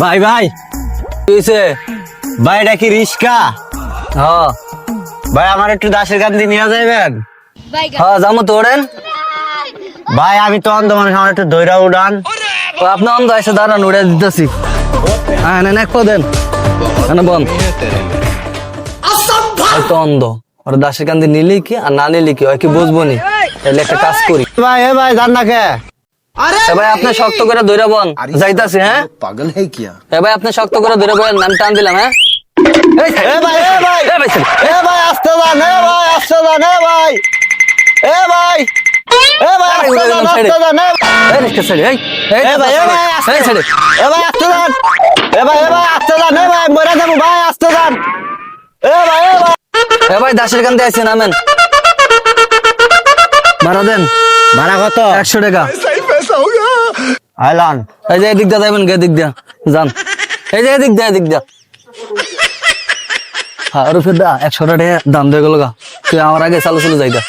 ভাই ভাই কি হইছে? ভাই এটা কি রিস্কা? হ্যাঁ ভাই আমার একটু দাসের কান্দি নিয়ে যাইবেন? হ্যাঁ যাবো তো ওরেন। ভাই আমি তো অন্ধ মানুষ, আমার একটু দইরা উড়ান। ও আপনি অন্ধ আছে, দাঁড়ান উড়ে দিতেছি। হ্যাঁ নেন এক দেন, এনে বন্ধ। এই তো অন্ধ, ওর দাসের কান্দি নিলি কি আর না নিলি কি হয় কি বুঝবো নি। তাহলে একটা কাজ করি। ভাই ভাই জান না কে? এ ভাই আপনি শক্ত করে ধরে বন, যাইতাছি। হ্যাঁ पागल है क्या? এ ভাই আপনি শক্ত করে ধরে বন, আমি টান দিলাম। হ্যাঁ এ ভাই এ ভাই এ ভাই ছেড়ে। এ ভাই আসতে যান, এ ভাই আসতে যান, এ ভাই এ ভাই এ ভাই আসতে যান, আসতে যান, এই রিস্কা ছেড়ে, এই এ ভাই এ ভাই আসতে এই ছেড়ে। এ ভাই আসতে যান, এ ভাই আসতে যান, এ ভাই মরে যাবো ভাই, আসতে যান, এ ভাই এ ভাই। এ ভাই দাসের কান্দি আইছেন, নামেন। ভাড়া দেন। ভাড়া কত? 100 টাকা। আইলান এই যে এদিক দিয়ে যাবেন, এদিক দিয়া যান। এই যে এদিক দিয়া, এদিক দিয়া। হ্যাঁ রুফে দা 100 টাকা দাম দিয়ে গেল গা। তুই আমার আগে চালু চালু যাই গা।